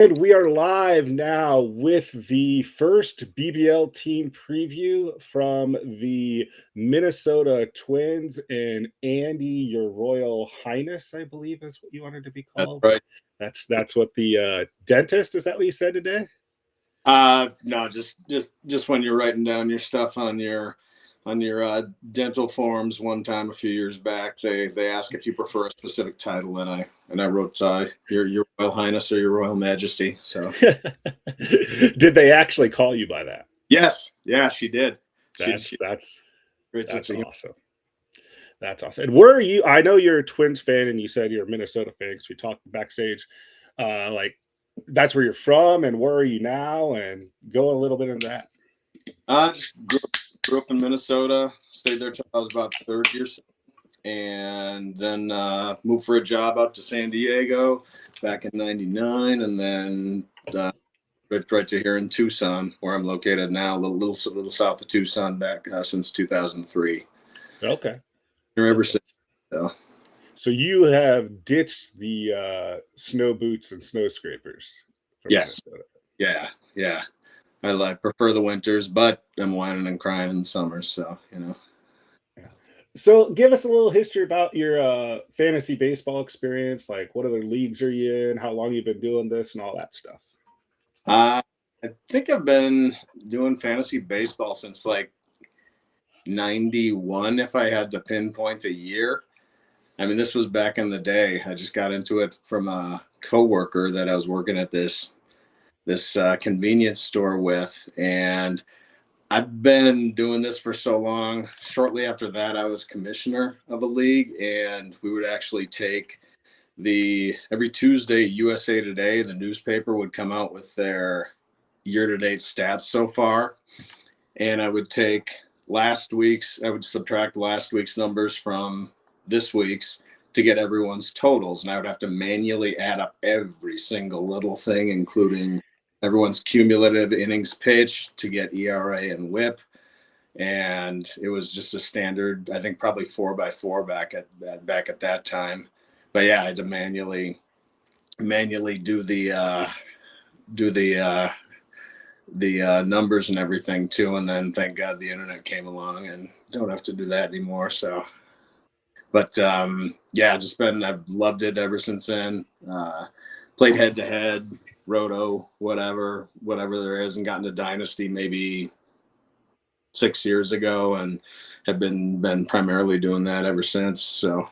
And we are live now with the first BBL team preview from the Minnesota Twins and Andy, your Royal Highness, I believe is what you wanted to be That's called. right. That's what the dentist, is that what you said today? No, just when you're writing down your stuff on your dental forms one time a few years back, they ask if you prefer a specific title, and I wrote your Royal Highness or your Royal Majesty. So Did they actually call you by that? yes, yeah, she did. That's She that's great sense that's of humor. awesome. That's awesome. And where are you? I know you're a Twins fan, and you said you're a Minnesota fan because we talked backstage. Like that's where you're from, and where are you now? And go a little bit into that. Just grew up in Minnesota, stayed there till I was about 30 years, and then moved for a job out to San Diego back in '99, and then right to here in Tucson, where I'm located now, a little south of Tucson, back since 2003. Okay. Ever Okay. since. So. So you have ditched the snow boots and snow scrapers from Yes. Minnesota. Yeah. I prefer the winters, but I'm whining and crying in the summers. So So give us a little history about your fantasy baseball experience. Like what other leagues are you in? How long you've been doing this and all that stuff. I think I've been doing fantasy baseball since like '91, if I had to pinpoint a year. I mean, this was back in the day. I just got into it from a coworker that I was working at this convenience store with, and I've been doing this for so long. Shortly after that, I was commissioner of a league, and we would actually take every Tuesday, USA Today, the newspaper, would come out with their year-to-date stats so far, and I would subtract last week's numbers from this week's to get everyone's totals, and I would have to manually add up every single little thing, including everyone's cumulative innings pitched, to get ERA and WHIP. And it was just a standard, I think probably 4x4 back at that time. But yeah, I had to manually do the numbers and everything too. And then thank God the internet came along and don't have to do that anymore. So, but yeah, I've loved it ever since then. Played head to head, roto, whatever there is, and gotten to Dynasty maybe 6 years ago, and have been primarily doing that ever since. So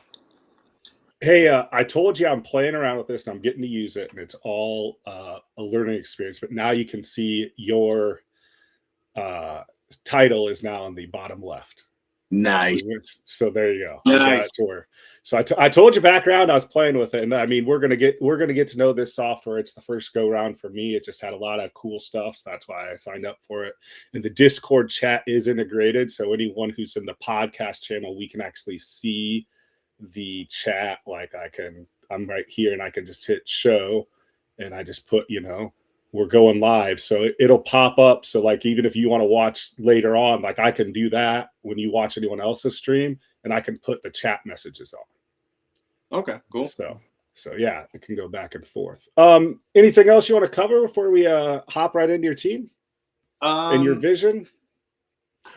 Hey, I told you I'm playing around with this and I'm getting to use it, and it's all a learning experience. But now you can see your title is now on the bottom left. nice. So there you go. Nice. I got it to where. So I told you background. I was playing with it, and I mean we're gonna get to know this software. It's the first go round for me. It just had a lot of cool stuff, so that's why I signed up for it. And the Discord chat is integrated, so anyone who's in the podcast channel, we can actually see the chat. Like I'm right here, and I can just hit show, and I just put we're going live, so it'll pop up. So like even if you want to watch later on, like I can do that when you watch anyone else's stream, and I can put the chat messages on. Okay, cool. So yeah, it can go back and forth. Anything else you want to cover before we hop right into your team and your vision?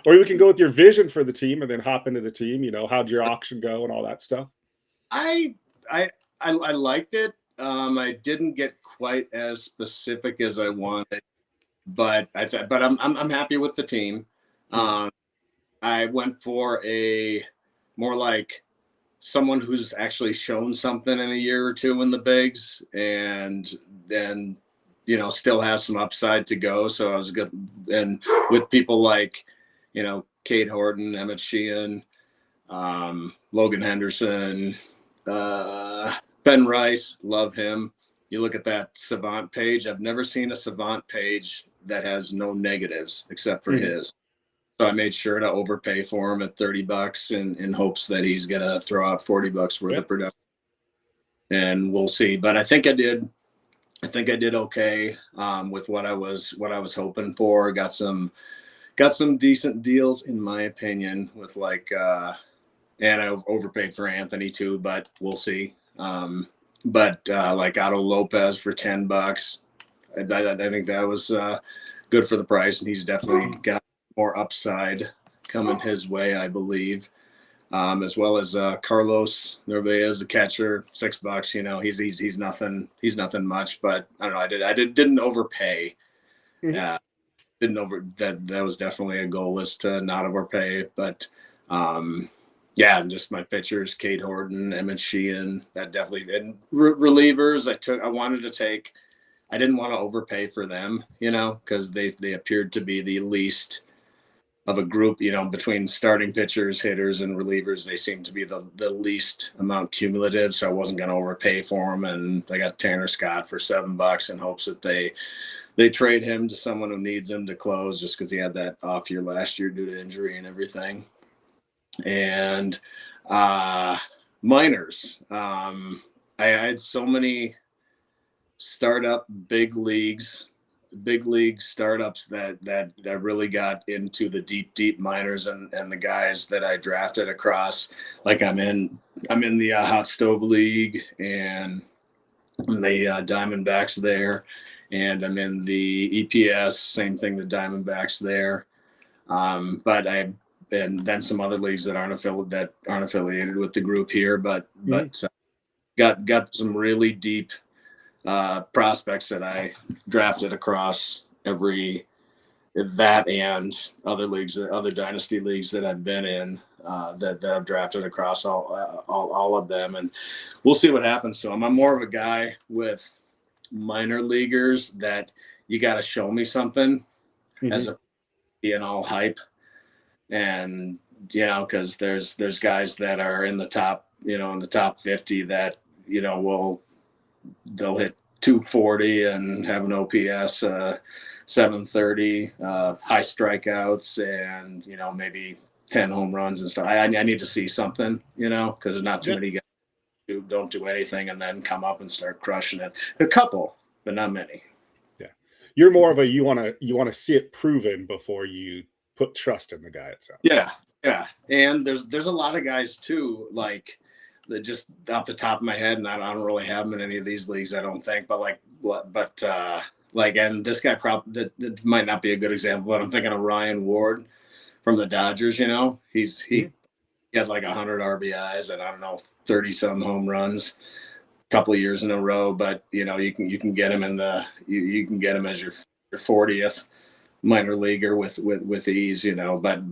Or we can go with your vision for the team and then hop into the team. How'd your auction go and all that stuff? I liked it. I didn't get quite as specific as I wanted, but I'm happy with the team. I went for a more like someone who's actually shown something in a year or two in the bigs, and then still has some upside to go. So I was good, and with people like Cade Horton, Emmett Sheehan, Logan Henderson, Ben Rice, love him. You look at that Savant page. I've never seen a Savant page that has no negatives except for his. So I made sure to overpay for him at $30 in hopes that he's gonna throw out $40 worth of production. And we'll see. But I think I did okay with what I was hoping for. Got some decent deals in my opinion with and I overpaid for Anthony too, but we'll see. Like Otto Lopez for $10, I think that was good for the price, and he's definitely got more upside coming his way, I believe. As well as Carlos Narvaez, the catcher, $6. You know, he's nothing much, but I don't know. Didn't overpay. Mhm. Didn't over that was definitely a goal, is to not overpay. But yeah, and just my pitchers, Kate Horton, Emmett Sheehan, that definitely, and relievers. I wanted to take. I didn't want to overpay for them, you know, because they appeared to be the least of a group, you know, between starting pitchers, hitters, and relievers. They seem to be the least amount cumulative. So I wasn't going to overpay for them, and I got Tanner Scott for $7 in hopes that they trade him to someone who needs him to close, just because he had that off year last year due to injury and everything. And minors, I had so many startup big league startups that really got into the deep minors, and the guys that I drafted across. Like I'm in the hot stove league, and the Diamondbacks there, and I'm in the EPS, same thing, the Diamondbacks there. But and then some other leagues that aren't affiliated with the group here, but got some really deep prospects that I drafted across that and other leagues, other dynasty leagues that I've been in, that I've drafted across all of them, and we'll see what happens to them. I'm more of a guy with minor leaguers that you got to show me something as a being all hype, and you know, because there's guys that are in the top, you know, in the top 50 that, you know, they'll hit 240 and have an OPS 730, high strikeouts, and you know, maybe 10 home runs and stuff. I need to see something, you know, because there's not too many guys who don't do anything and then come up and start crushing it. A couple, but not many. Yeah, you're more of a you want to see it proven before you put trust in the guy itself. Yeah, and there's a lot of guys too, like, that just off the top of my head, and I don't really have them in any of these leagues, I don't think, but like, and this guy that might not be a good example, but I'm thinking of Ryan Ward from the Dodgers. You know, he had like 100 RBIs and I don't know, 30 some home runs a couple of years in a row. But you know, you can get him you can get him as your 40th minor leaguer with ease, you know. But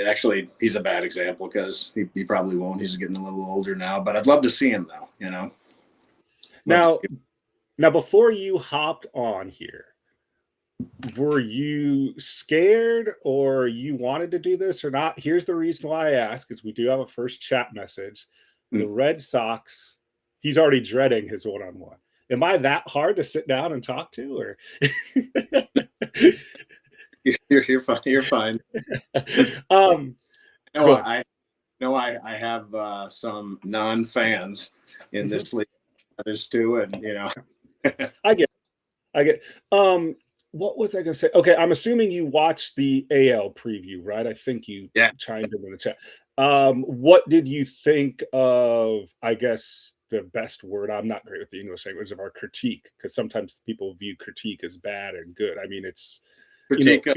actually, he's a bad example because he probably won't. He's getting a little older now. But I'd love to see him though, you know. Now, before you hopped on here, were you scared or you wanted to do this or not? Here's the reason why I ask, is we do have a first chat message. The Red Sox, he's already dreading his one-on-one. Am I that hard to sit down and talk to, or? You're fine. You're fine. I have some non-fans in this league, others too, and you know. I get. What was I going to say? Okay, I'm assuming you watched the AL preview, right? I think you chimed in the chat. What did you think of, I guess, the best word? I'm not great with the English language, of our critique, because sometimes people view critique as bad and good. I mean, it's critique,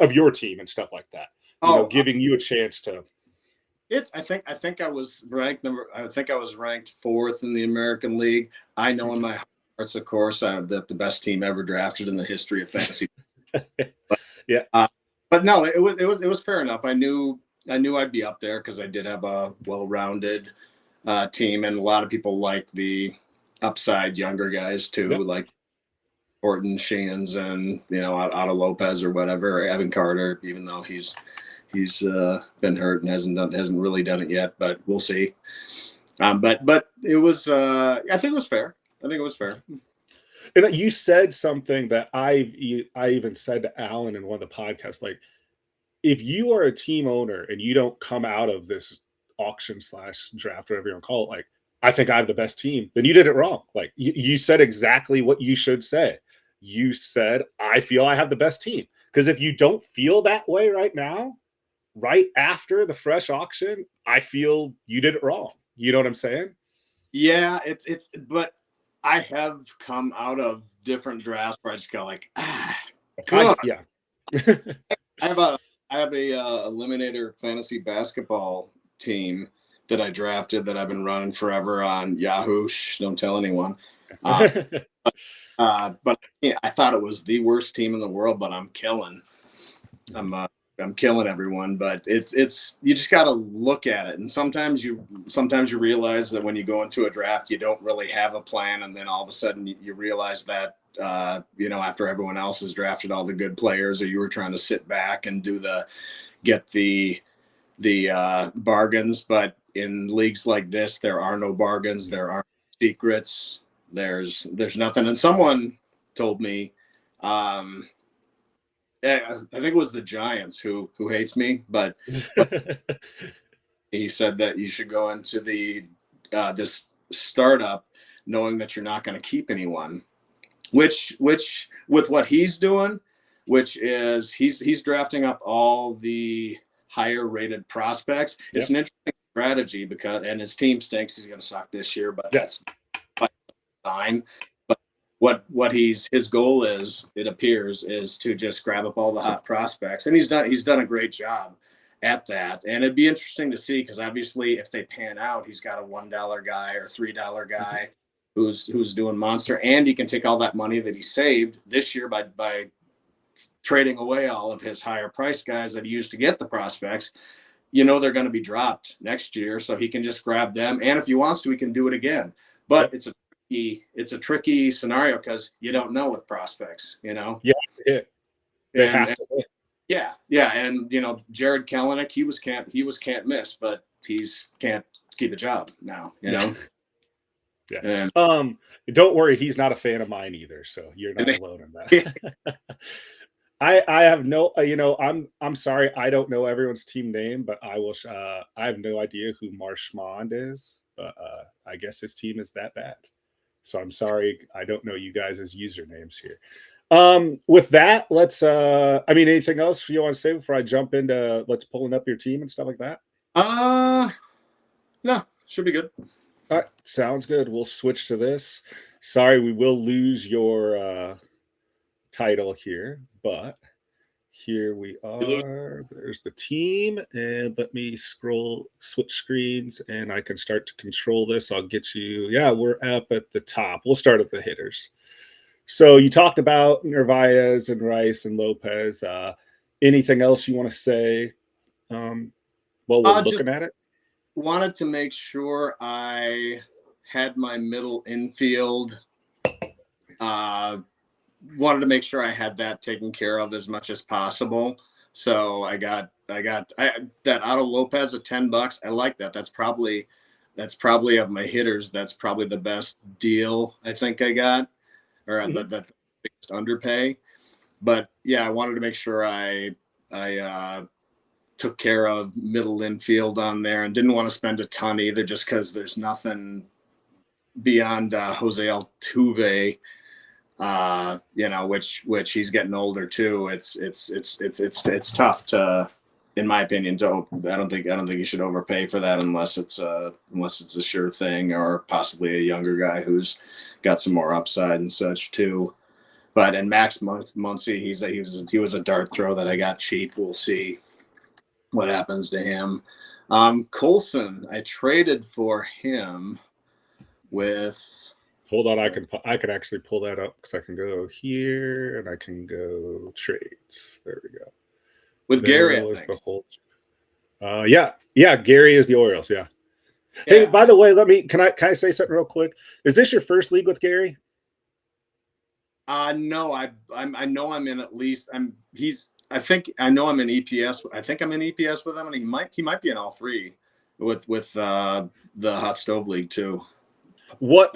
of your team and stuff like that. Giving you a chance to. I think I was ranked fourth in the American League. I know in my heart, of course, that the best team ever drafted in the history of fantasy. But no, it was fair enough. I knew I'd be up there because I did have a well-rounded team, and a lot of people like the upside younger guys too, like Horton, Sheehan's, and you know, Otto Lopez or whatever, or Evan Carter, even though he's been hurt and hasn't really done it yet, but we'll see. But it was I think it was fair. And you said something that I even said to Alan in one of the podcasts, like, if you are a team owner and you don't come out of this auction / draft, whatever you want to call it, like, I think I have the best team, then you did it wrong. Like, you said exactly what you should say. You said, I feel I have the best team. Because if you don't feel that way right now, right after the fresh auction, I feel you did it wrong. You know what I'm saying? Yeah, but I have come out of different drafts where I just go like, good. Yeah. I have a Eliminator fantasy basketball team that I drafted that I've been running forever on Yahoo. Shh, don't tell anyone. But yeah, I thought it was the worst team in the world, but I'm killing. I'm killing everyone. But it's you just got to look at it, and sometimes you realize that when you go into a draft, you don't really have a plan, and then all of a sudden you realize that after everyone else has drafted all the good players, or you were trying to sit back and get the bargains. But in leagues like this, there are no bargains. There aren't secrets. There's nothing. And someone told me, I think it was the Giants who hates me, but he said that you should go into this startup knowing that you're not going to keep anyone, which with what he's doing, which is he's drafting up all the higher rated prospects. Yep. It's an interesting strategy and his team stinks. He's going to suck this year, but that's fine. But what his goal is, it appears, is to just grab up all the hot prospects, and he's done a great job at that. And it'd be interesting to see, because obviously if they pan out, he's got a $1 guy or $3 guy who's doing monster, and he can take all that money that he saved this year by trading away all of his higher price guys that he used to get the prospects. They're going to be dropped next year, so he can just grab them, and if he wants to, he can do it again. But it's a tricky scenario because you don't know with prospects, Yeah, they have to. Yeah, and Jared Kelenic, he was can't miss, but he's can't keep a job now. Yeah. Don't worry, he's not a fan of mine either, so you're not alone in that. I have no, I'm sorry, I don't know everyone's team name, but I have no idea who Marchmond is, but I guess his team is that bad. So I'm sorry, I don't know you guys' usernames here. With that, let's anything else you want to say before I jump into let's pulling up your team and stuff like that? No, should be good. All right, sounds good. We'll switch to this. Sorry, we will lose your title here, but here we are. There's the team, and let me switch screens, and I can start to control this. I'll get you. Yeah, we're up at the top. We'll start at the hitters. So you talked about Narvaez and Rice and Lopez. Anything else you want to say while we're looking at it? Wanted to make sure I had my middle infield. Wanted to make sure I had that taken care of as much as possible. So I got that Otto Lopez at $10. I like that. That's probably of my hitters. That's probably the best deal I think I got, or that's the biggest underpay. But yeah, I wanted to make sure I took care of middle infield on there, and didn't want to spend a ton either, just because there's nothing beyond Jose Altuve. Which he's getting older too. It's tough to, in my opinion, I don't think you should overpay for that unless it's a sure thing, or possibly a younger guy who's got some more upside and such too. But in Max Muncy, he was a dart throw that I got cheap. We'll see what happens to him. Colson, I traded for him with. Hold on, I can actually pull that up, because I can go here and I can go trades. There we go. With Gary, I think. Yeah, Gary is the Orioles. Yeah. Hey, by the way, can I say something real quick? Is this your first league with Gary? No, I know I'm in at least. I know I'm in EPS. I think I'm in EPS with him, and he might be in all three with the Hot Stove League too. What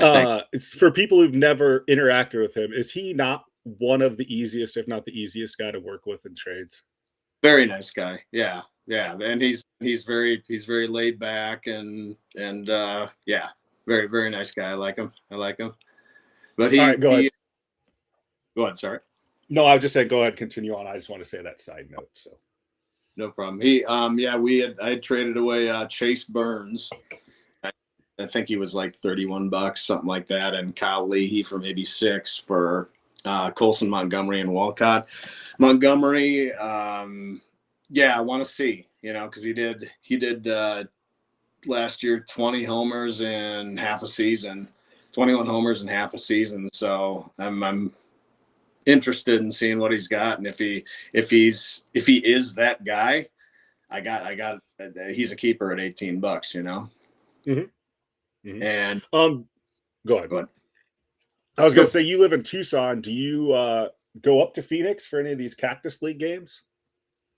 it's for people who've never interacted with him, is he not one of the easiest, if not the easiest guy to work with in trades? Very nice guy. Yeah. And he's very laid back and yeah, very, very nice guy. I like him. But all right, go ahead. Go ahead, sorry. No, I was just saying go ahead, continue on. I just want to say that side note. So no problem. I had traded away Chase Burns. I think he was like $31, something like that, and Kyle Leahy for maybe 6 for Colson, Montgomery, and Walcott. Montgomery, yeah, I want to see, because he did last year 20 homers in half a season, 21 homers in half a season. So I'm interested in seeing what he's got, and if he is that guy, I got he's a keeper at $18, Mm-hmm. Mm-hmm. And go ahead. go ahead. I was going to say, you live in Tucson. Do you go up to Phoenix for any of these Cactus League games?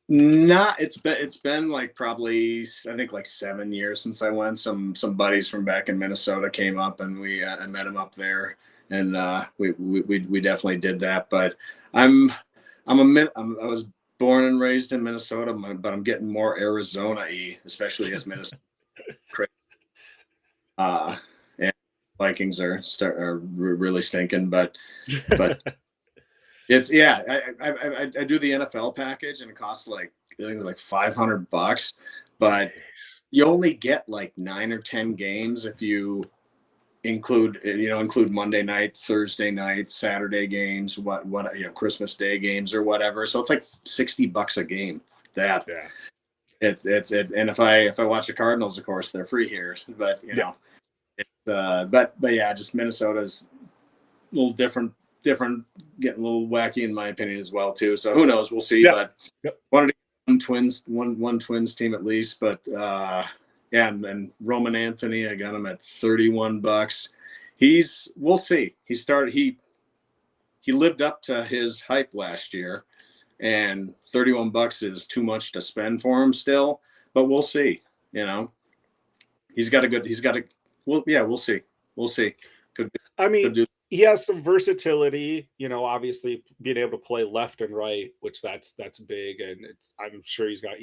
Not. It's been like probably, I think, like 7 years since I went. Some buddies from back in Minnesota came up, and I met them up there, and we definitely did that. But I was born and raised in Minnesota, but I'm getting more Arizona-y, especially as Minnesota. And Vikings are really stinking, but it's, yeah. I do the NFL package, and it costs like, I think it was like $500, but you only get like 9 or 10 games if you include Monday night, Thursday night, Saturday games, Christmas Day games or whatever. So it's like $60 a game. That Yeah. It's and if I watch the Cardinals, of course, they're free here, but but yeah, just Minnesota's a little different, getting a little wacky in my opinion as well too. So who knows? We'll see. Yeah. But wanted to get one Twins team at least. But yeah, and Roman Anthony, I got him at $31. We'll see. He lived up to his hype last year, and $31 is too much to spend for him still. But we'll see. We'll see. We'll see. He has some versatility, obviously being able to play left and right, which that's big. And I'm sure he's got,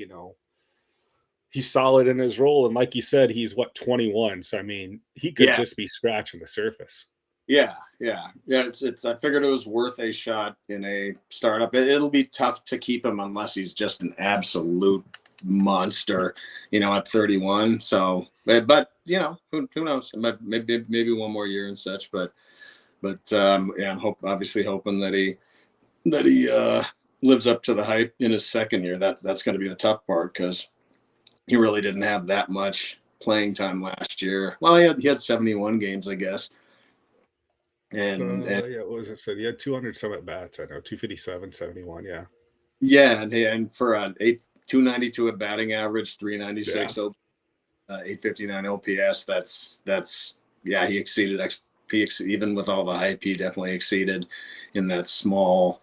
he's solid in his role. And like you said, he's 21. So, he could just be scratching the surface. Yeah. It's I figured it was worth a shot in a startup. It'll be tough to keep him unless he's just an absolute monster, at 31. So, but who knows? Maybe one more year and such. But I'm obviously hoping that he lives up to the hype in his second year. That's going to be the tough part, because he really didn't have that much playing time last year. Well, he had 71 games, I guess. And yeah, what was it said? He had 200 some at bats. I know 257, 71. Yeah. Yeah, and for an 292 at batting average, 396, 859 OPS. That's he exceeded. Even with all the hype, he definitely exceeded in that small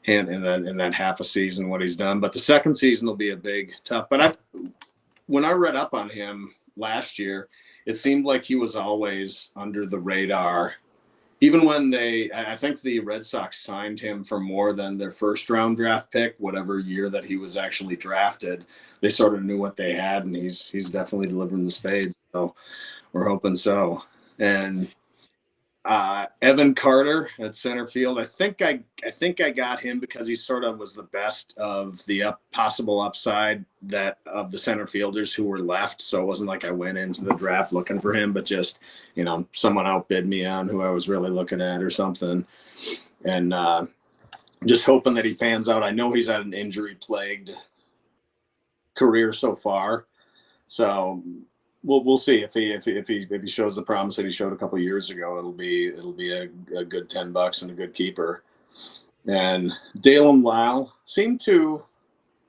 hand in that half a season what he's done. But the second season will be a big tough. But when I read up on him last year, it seemed like he was always under the radar. Even when I think the Red Sox signed him for more than their first round draft pick, whatever year that he was actually drafted, they sort of knew what they had, and he's definitely delivering the spades. So we're hoping so. And Evan Carter at center field. I think I got him because he sort of was the best of the possible upside of the center fielders who were left. So it wasn't like I went into the draft looking for him, but just, someone outbid me on who I was really looking at or something. And just hoping that he pans out. I know he's had an injury-plagued career so far. So we'll see if he shows the promise that he showed a couple of years ago. It'll be a good $10 and a good keeper. And Dalen Lyle seemed to,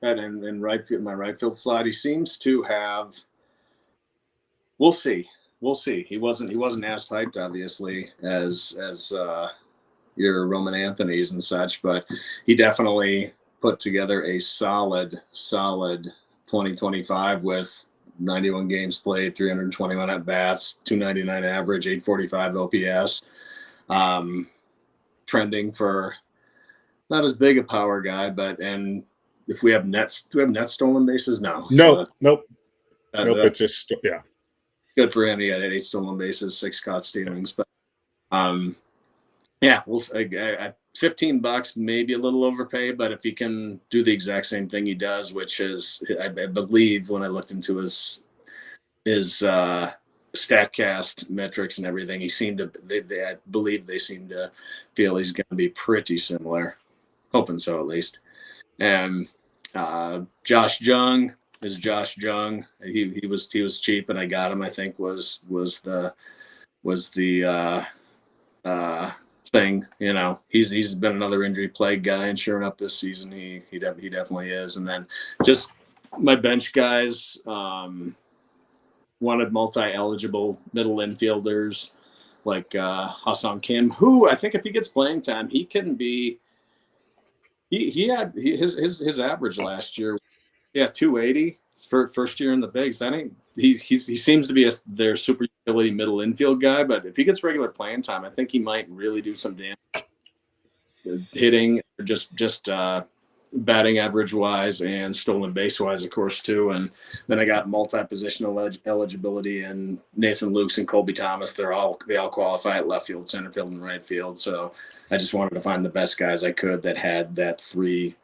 in right field, my right field slot, he seems to have. We'll see. He wasn't as hyped obviously as your Roman Anthony's and such, but he definitely put together a solid 2025 with 91 games played, 321 at bats, 299 average, 845 OPS. Trending for not as big a power guy, and if we have nets, do we have net stolen bases? No. Nope. Nope. That's it's just good for him. He had 8 stolen bases, 6 caught stealings, but we'll at $15, maybe a little overpay, but if he can do the exact same thing he does, which is, I believe when I looked into his StatCast metrics and everything, he seemed to. I believe they seem to feel he's going to be pretty similar. Hoping so, at least. And Josh Jung is Josh Jung. He was cheap, and I got him. I think was the thing. You know, he's been another injury plagued guy, and sure enough, this season he definitely is. And then just my bench guys wanted multi-eligible middle infielders like Hassan Kim, who I think if he gets playing time, he can be. His average last year, 280 for first year in the bigs. That ain't he seems to be their super utility middle infield guy, but if he gets regular playing time, I think he might really do some damage hitting, or just batting average wise and stolen base wise, of course, too. And then I got multi-positional eligibility and Nathan Lukes and Colby Thomas. They all qualify at left field, center field, and right field. So I just wanted to find the best guys I could that had that 3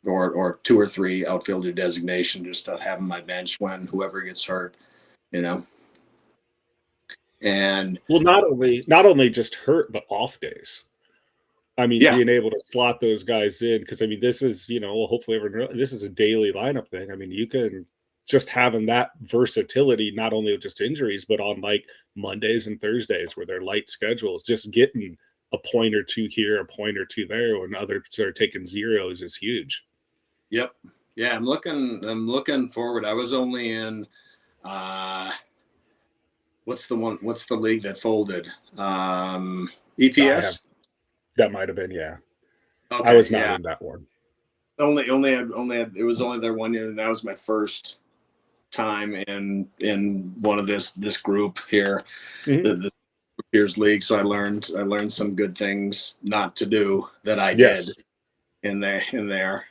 or 2 or 3 outfielder designation, just to have on my bench when whoever gets hurt, you know. And well, not only just hurt, but off days. I mean, being able to slot those guys in, because I mean, this is, you know, hopefully this is a daily lineup thing. I mean, you can just having that versatility, not only with just injuries, but on like Mondays and Thursdays where they're light schedules, just getting a point or two here, a point or two there, when others are taking zeros is huge. Yep. Yeah, I'm looking forward. I was only in what's the league that folded? EPS? That might have been, yeah. Okay, I was not in that one. Only had it was only there one year, and that was my first time in one of this group here, the Peers League. So I learned some good things not to do that I did in there.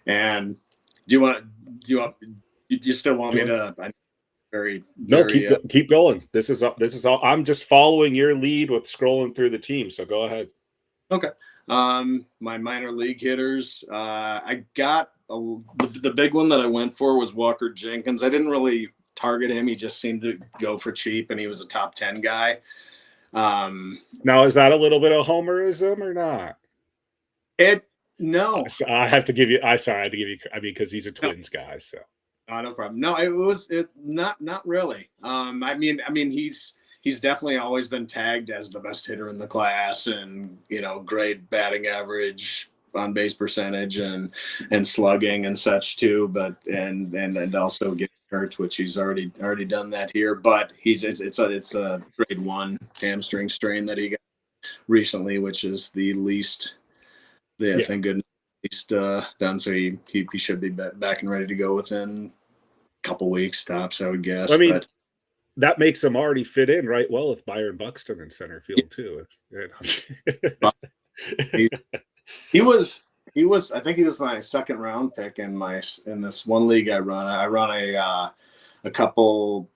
And do you still want me to? Keep going. This is all. I'm just following your lead with scrolling through the team. So go ahead. Okay. My minor league hitters. I got the big one that I went for was Walker Jenkins. I didn't really target him. He just seemed to go for cheap, and he was a top 10 guy. Now, is that a little bit of homerism or not? No. So I have to give you. I had to give you. I mean, because he's a Twins guy. So. No problem. No, it not really. I mean, he's definitely always been tagged as the best hitter in the class, and you know, great batting average, on base percentage, and slugging and such too. But and also getting hurt, which he's already done that here. But it's a grade 1 hamstring strain that he got recently, which is the least. Thank goodness. Done, so he should be back and ready to go within a couple weeks tops, I would guess. I mean, that makes him already fit in right well with Byron Buxton in center field too. He was. I think he was my second round pick in this one league I run. I run a couple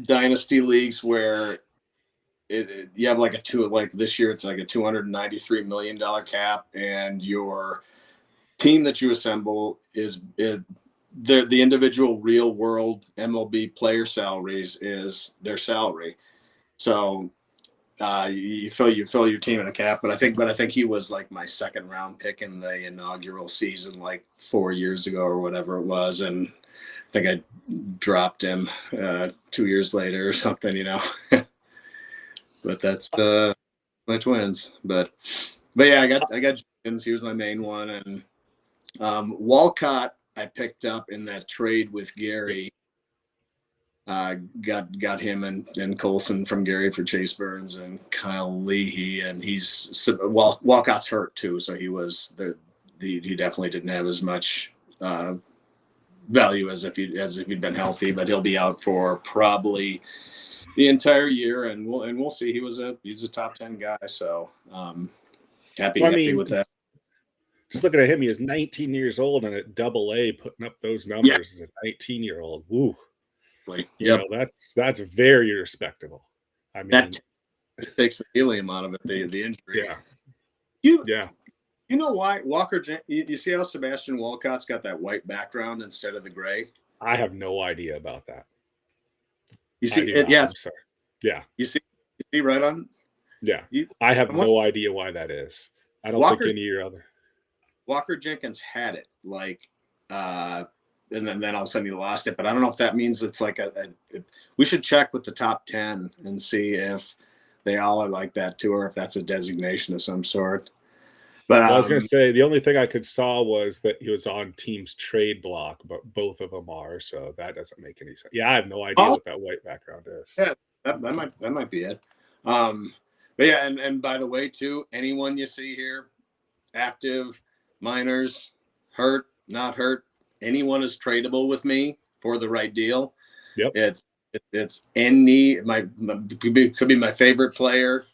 dynasty leagues where. You have like this year it's like a $293 million cap, and your team that you assemble is the individual real world MLB player salaries is their salary. So you fill your team in a cap, but I think he was like my second round pick in the inaugural season like 4 years ago or whatever it was, and I think I dropped him 2 years later or something, you know. But that's my Twins. But yeah, I got Jenkins. He was my main one, and Walcott I picked up in that trade with Gary. Got him and Colson from Gary for Chase Burns and Kyle Leahy, and Walcott's hurt too, so he was there. He definitely didn't have as much value as if he'd been healthy, but he'll be out for probably the entire year, and we'll see. He's a top 10 guy, so happy with that. Just looking at him, he is 19 years old, and at AA putting up those numbers as a 19-year-old. Woo! You know, that's very respectable. I mean, that takes the helium out of it. The injury. Yeah. You know why Walker? You see how Sebastian Walcott's got that white background instead of the gray? I have no idea about that. You I see do it, not. yeah. I'm sorry. Yeah. You see right on Yeah. you. I have What no idea why that is. I don't think Walker any of your other. Walker Jenkins had it like, uh, and then all of a sudden he lost it. But I don't know if that means it's like we should check with the top 10 and see if they all are like that too, or if that's a designation of some sort. But Well, I was going to say the only thing I could saw was that he was on team's trade block, but both of them are, so that doesn't make any sense. Yeah, I have no idea oh what that white background is. yeah, that might be it. Um, but yeah, and by the way too, anyone you see here, active, minors, hurt, not hurt, anyone is tradable with me for the right deal. Yep. It's any my could be my favorite player.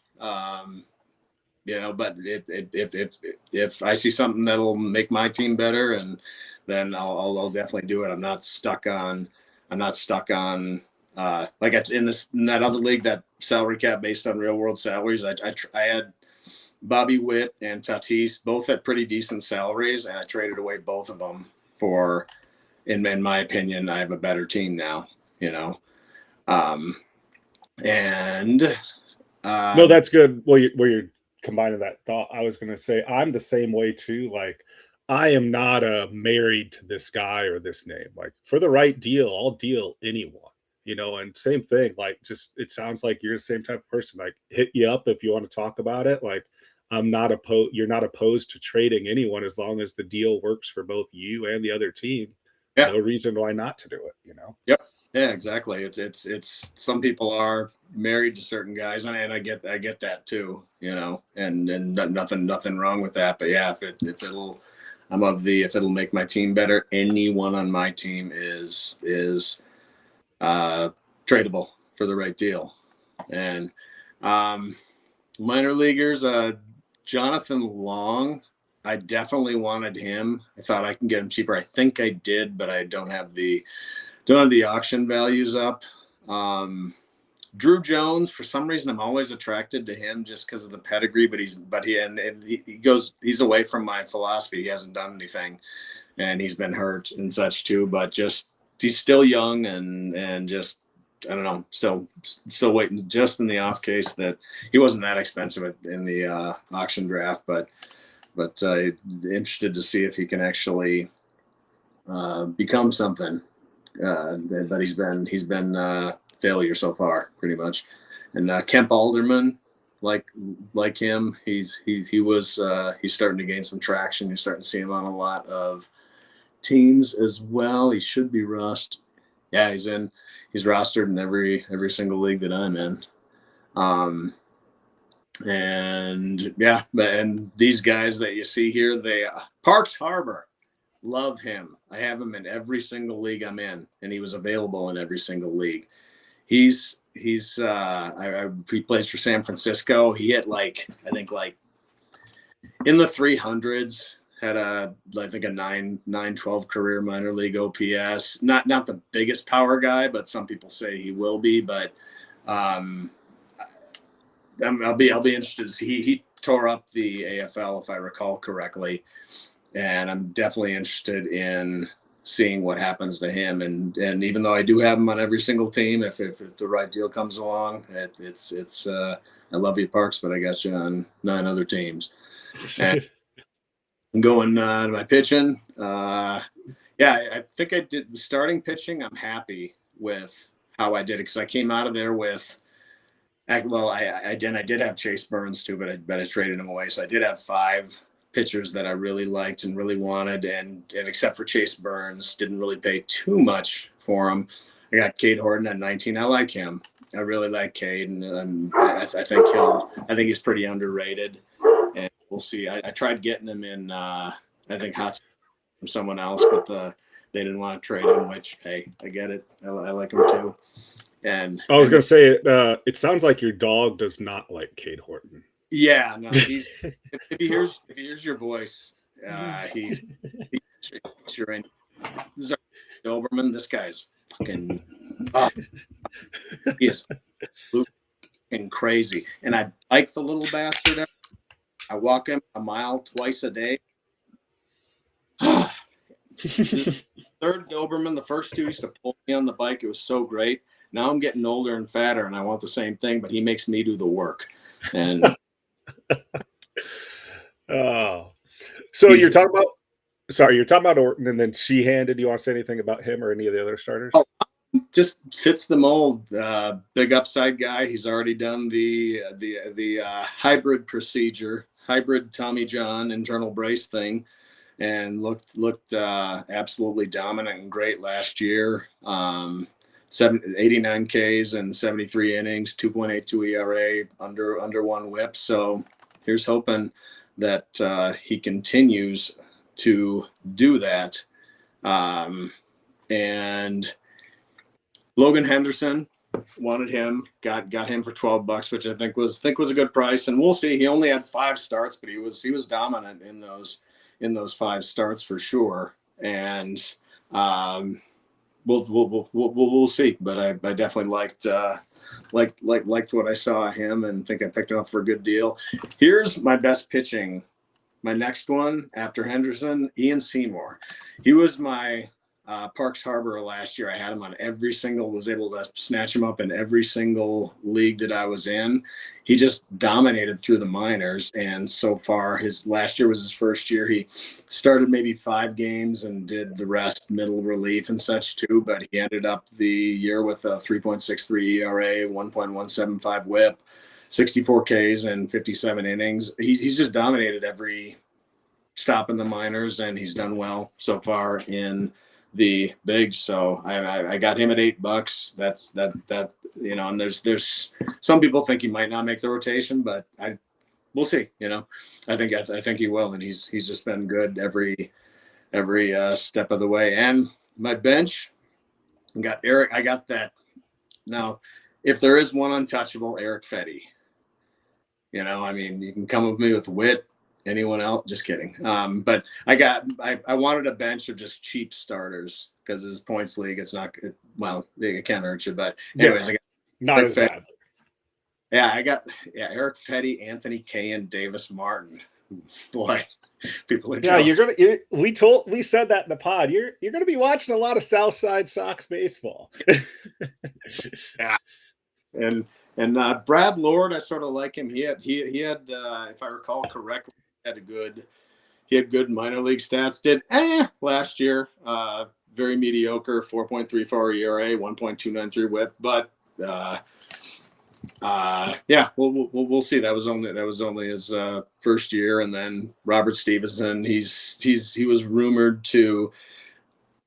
But if I see something that'll make my team better, and then I'll definitely do it. I'm not stuck on in that other league, that salary cap based on real world salaries. I had Bobby Witt and Tatis both at pretty decent salaries, and I traded away both of them for, in my opinion, I have a better team now. Um, and No, that's good. Well, you're combining that thought. I was going to say I'm the same way too. Like, I am not married to this guy or this name. Like, for the right deal, I'll deal anyone. And same thing. Like, just it sounds like you're the same type of person. Like, hit you up if you want to talk about it. Like, I'm not opposed. You're not opposed to trading anyone as long as the deal works for both you and the other team. yeah, No reason why not to do it. yep. Yeah, exactly. It's some people are married to certain guys, and I get that too, and nothing wrong with that. But yeah, if it'll make my team better, anyone on my team is tradable for the right deal. And minor leaguers, Jonathan Long, I definitely wanted him. I thought I can get him cheaper. I think I did, but I don't have the auction values up. Drew Jones, for some reason, I'm always attracted to him just because of the pedigree, but he's away from my philosophy. He hasn't done anything, and he's been hurt and such too, but just, he's still young and just, I don't know, still waiting just in the off case that he wasn't that expensive in the auction draft, but interested to see if he can actually become something. But he's been failure so far, pretty much. And Kemp Alderman, like him, he's starting to gain some traction. You're starting to see him on a lot of teams as well. He should be rust. Yeah, he's rostered in every single league that I'm in. And these guys that you see here, they Parks Harbor. Love him. I have him in every single league I'm in, and he was available in every single league. He plays for San Francisco. He hit I think in the 300s, had I think a 912 career minor league OPS. Not the biggest power guy, but some people say he will be. But I'll be interested to see. He tore up the AFL, if I recall correctly. And I'm definitely interested in seeing what happens to him. And even though I do have him on every single team, if the right deal comes along, it's I love you, Parks, but I got you on 9 other teams. And I'm going to my pitching. I think I did the starting pitching. I'm happy with how I did it because I came out of there with. Well, I did have Chase Burns too, but I traded him away. So I did have 5 pitchers that I really liked and really wanted, and except for Chase Burns, didn't really pay too much for him. I got Cade Horton at 19. I like him. I really like Cade, and I think he's pretty underrated. And we'll see. I tried getting him in. I think hot from someone else, but they didn't want to trade him. Which, hey, I get it. I like him too. And I was going to say, it sounds like your dog does not like Cade Horton. Yeah, no. If he hears your voice, he's sure in. This is Doberman. This guy's fucking. He is fucking crazy, and I bike the little bastard. I walk him a mile twice a day. Third Doberman, the first 2 used to pull me on the bike. It was so great. Now I'm getting older and fatter, and I want the same thing, but he makes me do the work. And Oh, so he's you're talking about. Sorry, you're talking about Orton, and then Sheehan. Do you want to say anything about him or any of the other starters? oh, just fits the mold. Big upside guy. He's already done the hybrid procedure, hybrid Tommy John internal brace thing, and looked absolutely dominant and great last year. 89 Ks and 73 innings, 2.82 ERA, under one WHIP. So here's hoping that he continues to do that. And Logan Henderson, wanted him, got him for $12, which I think was a good price. And we'll see. He only had 5 starts, but he was dominant in those 5 starts for sure. And we'll see. But I definitely liked what I saw of him, and think I picked him up for a good deal. Here's my best pitching. My next one after Henderson, Ian Seymour. He was my Parks Harbor last year. I had him on was able to snatch him up in every single league that I was in. He just dominated through the minors. And so far, last year was his first year. He started maybe 5 games and did the rest middle relief and such too. But he ended up the year with a 3.63 ERA, 1.175 WHIP, 64 Ks and 57 innings. He's just dominated every stop in the minors, and he's done well so far in the bigs. So I got him at $8. That's and there's some people think he might not make the rotation, but we'll see. I think he will, and he's just been good every step of the way. And my bench, I got that. Now, if there is one untouchable, Eric Fetty. You can come with me with Witt, anyone else, just kidding. But I wanted a bench of just cheap starters, because his points league, it's not good. Well, it can hurt you, but anyways, I got Eric Fetty. Yeah, I got Eric Fetty, Anthony Kay, and Davis Martin. Boy, people are jealous. We said that in the pod. You're gonna be watching a lot of Southside Sox baseball. Yeah, and Brad Lord, I sort of like him. He had if I recall correctly, he had good minor league stats. Did last year, very mediocre, 4.34 ERA, 1.293 WHIP. But we'll see. That was only his first year. And then Robert Stevenson, he was rumored to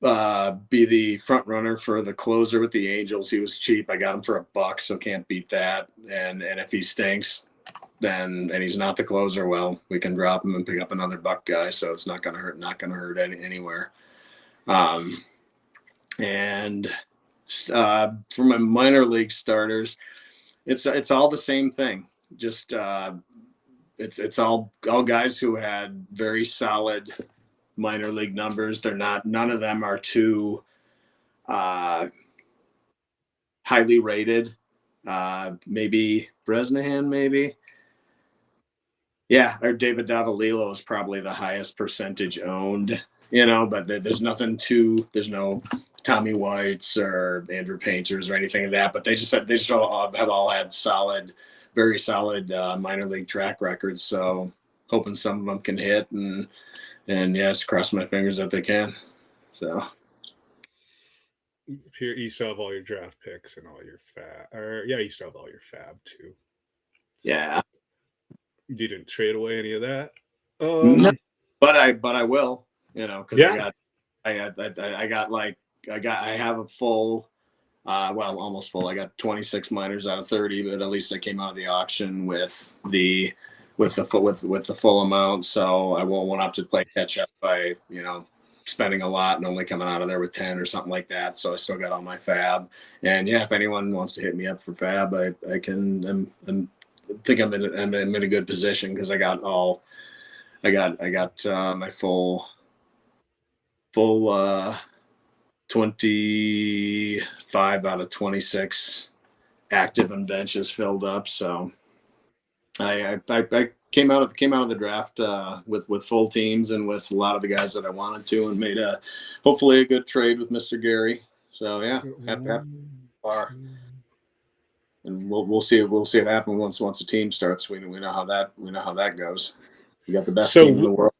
be the front runner for the closer with the Angels. He was cheap. I got him for $1, so can't beat that. And if he stinks, and he's not the closer, well, we can drop him and pick up another $1 guy. So it's not gonna hurt anywhere. And for my minor league starters, it's all the same thing. Just it's all guys who had very solid minor league numbers. None of them are too highly rated. Maybe Bresnahan, maybe. Yeah, or David Davalillo is probably the highest percentage owned, but there's no Tommy Whites or Andrew Painters or anything like that, but they just all have had very solid minor league track records. So hoping some of them can hit, and yes, cross my fingers that they can. So here, you still have all your draft picks and all your you still have all your fab too. So, yeah. You didn't trade away any of that? No, but I will, because I have a full, almost full. I got 26 minors out of 30, but at least I came out of the auction with the full amount, so I won't have to play catch up by spending a lot and only coming out of there with 10 or something like that. So I still got all my fab, and if anyone wants to hit me up for fab, I can. I think I'm in a good position, because I got my full 25 out of 26 active and benches filled up. So I came out of the draft with full teams and with a lot of the guys that I wanted to, and made hopefully a good trade with Mr. Gary. So yeah, happy far. And we'll see it happen once the team starts. We know how that goes. You got the best team in the world.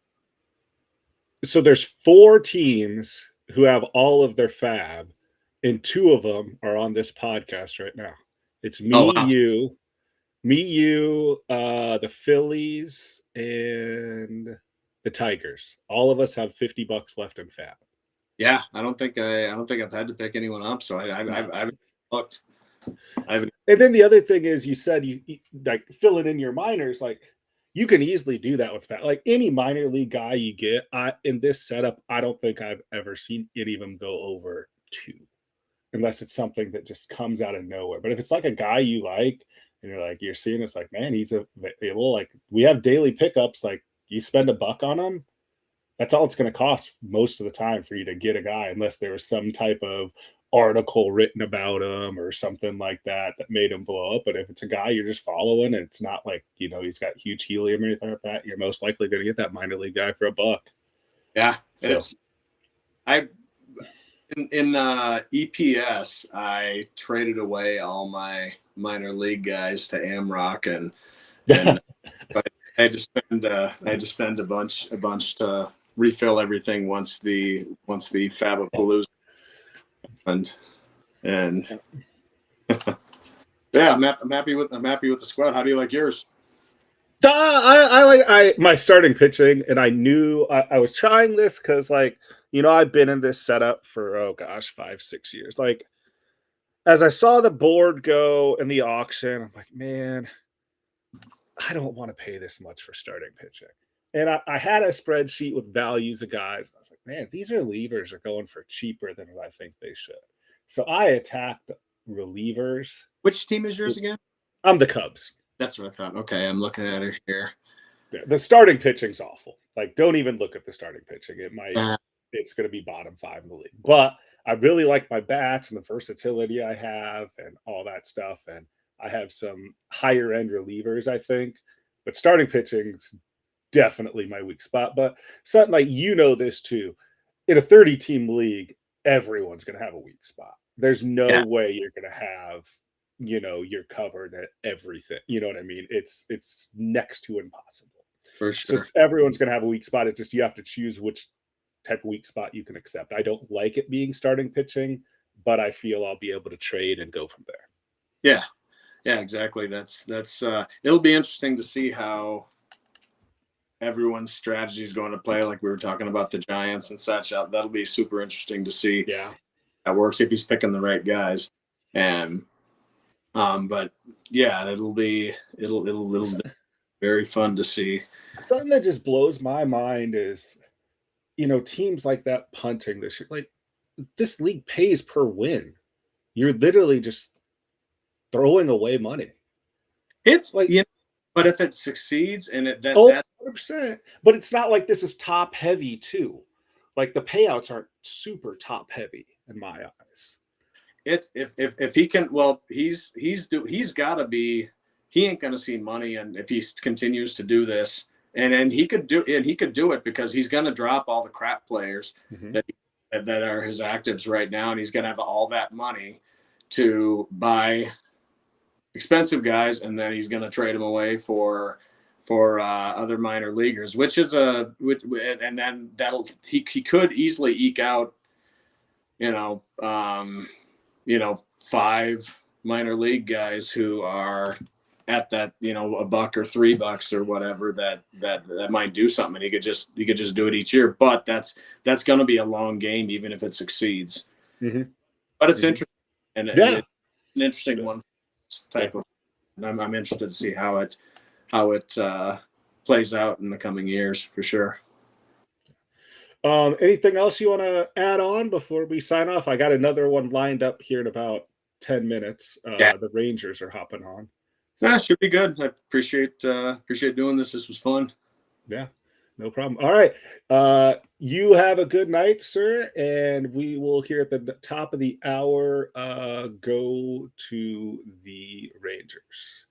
So there's 4 teams who have all of their fab, and 2 of them are on this podcast right now. It's me, you, the Phillies, and the Tigers. All of us have $50 left in fab. Yeah, I don't think I've had to pick anyone up, so I haven't looked. And then the other thing is, you said you like fill it in your minors, like you can easily do that with fab. Like any minor league guy you get, in this setup, I don't think I've ever seen any of them go over 2, unless it's something that just comes out of nowhere. But if it's like a guy you like, and you're seeing it's like, man, he's available. Like we have daily pickups. Like you spend $1 on him, that's all it's going to cost most of the time for you to get a guy, unless there was some type of article written about him or something like that made him blow up. But if it's a guy you're just following and it's not like, he's got huge helium or anything like that, you're most likely going to get that minor league guy for $1. Yeah. So. In EPS, I traded away all my minor league guys to Amrock, and I had to spend a bunch to refill everything once the Fabapalooza happened. And yeah, I'm happy with the squad. How do you like yours? I like my starting pitching, and I knew I was trying this because I've been in this setup for 5-6 years. Like as I saw the board go in the auction, I'm like, man, I don't want to pay this much for starting pitching. And I had a spreadsheet with values of guys. I was like, man, these relievers are going for cheaper than what I think they should. So I attacked relievers. Which team is yours again? I'm the Cubs. That's what I thought. Okay, I'm looking at it here. The starting pitching's awful. Like, don't even look at the starting pitching. It's going to be bottom 5 in the league. But I really like my bats and the versatility I have and all that stuff. And I have some higher end relievers, I think. But starting pitching's definitely my weak spot. But something like, this too. In a 30-team league, everyone's going to have a weak spot. There's no way you're going to have, you're covered at everything. You know what I mean? It's next to impossible. For sure. So everyone's going to have a weak spot. It's just you have to choose which type of weak spot you can accept. I don't like it being starting pitching, but I feel I'll be able to trade and go from there. Yeah, exactly. That's it'll be interesting to see how everyone's strategy is going to play. Like we were talking about the Giants and such. That'll be super interesting to see. Yeah, that works if he's picking the right guys. And but yeah, it'll be very fun to see. Something that just blows my mind is, teams like that punting this year. Like this league pays per win. You're literally just throwing away money. It's like, but if it succeeds and that's 100%. But it's not like this is top heavy too. Like the payouts aren't super top heavy in my eyes. It's if he can, well, he's got to be. He ain't going to see money, and if he continues to do this, and he could do it because he's going to drop all the crap players that are his actives right now, and he's going to have all that money to buy expensive guys, and then he's going to trade them away for other minor leaguers, and then he could easily eke out, 5 minor league guys who are at that, $1 or $3 or whatever that might do something. He could just do it each year, but that's going to be a long game, even if it succeeds. But it's interesting, and it's an interesting one type of. And I'm interested to see how it plays out in the coming years for sure. Anything else you want to add on before we sign off? I got another one lined up here in about 10 minutes. The Rangers are hopping on. That should be good. I appreciate doing this. This was fun. Yeah, no problem. All right. You have a good night, sir. And we will here at the top of the hour go to the Rangers.